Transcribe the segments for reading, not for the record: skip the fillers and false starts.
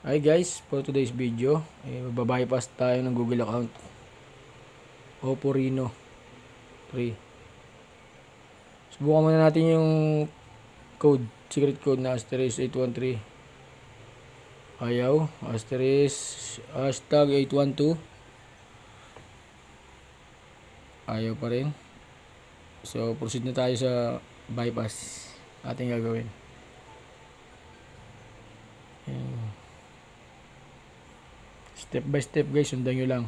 Hi guys, for today's video, magbabypass tayo ng Google account. Oppo Reno 3. Subukan muna natin yung secret code na *813. Ayaw, #812. Ayaw pa rin. So, proceed na tayo sa bypass ating gagawin. Step by step guys, sundan nyo lang.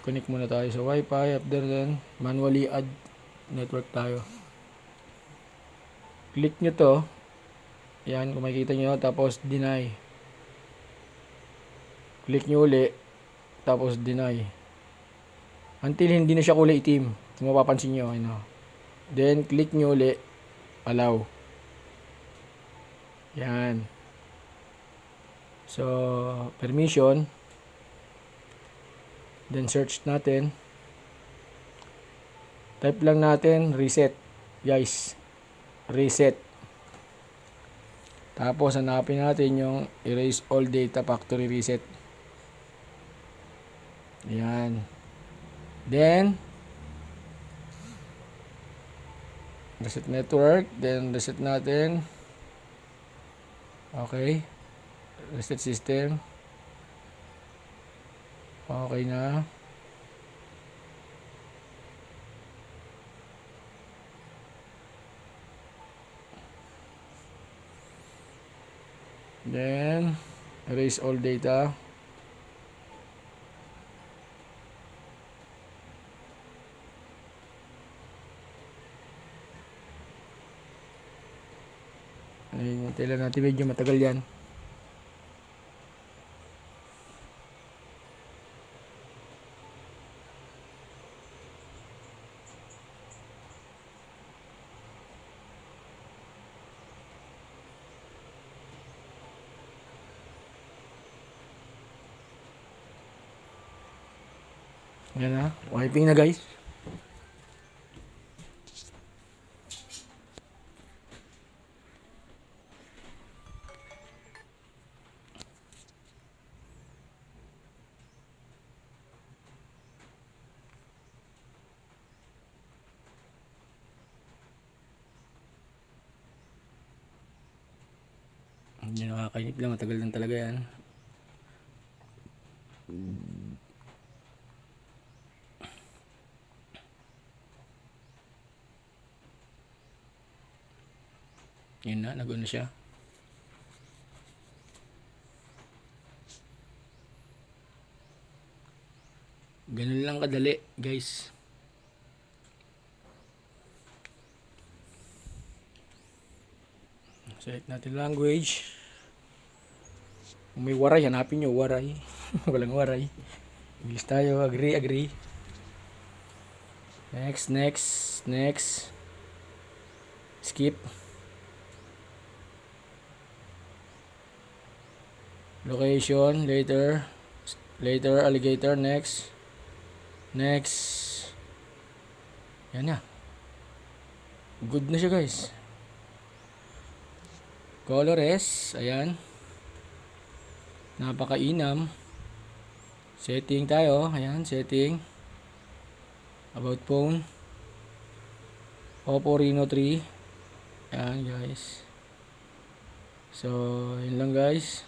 Connect muna tayo sa Wi-Fi. After then, manually add network tayo. Click nyo to. Yan, kung makikita nyo. Tapos deny. Click nyo uli. Tapos deny. Until hindi na siya kulay itim. Kung mapapansin nyo. Ano. Then, click nyo uli. Allow. Yan. So, permission. Then, search natin. Type lang natin, reset. Guys. Reset. Tapos, hanapin natin yung erase all data factory reset. Yan. Then, reset network. Then, reset natin. Okay. Reset system. Okay na. Then, erase all data. Ayun, hintay lang natin, medyo matagal yan. Yan na, wiping na guys. Hindi nakakainip lang, matagal lang talaga yan. Yun na, nag-on na siya. Ganun lang kadali guys. Select natin language. Kung may waray, hanapin nyo waray. Walang waray. English tayo, agree. Next. Skip. Location, later alligator, next. Yan na. Good na siya guys. Colores, ayan. Napakainam. Setting tayo, ayan, setting. About phone. Oppo Reno 3. Ayan guys. So, yun lang guys.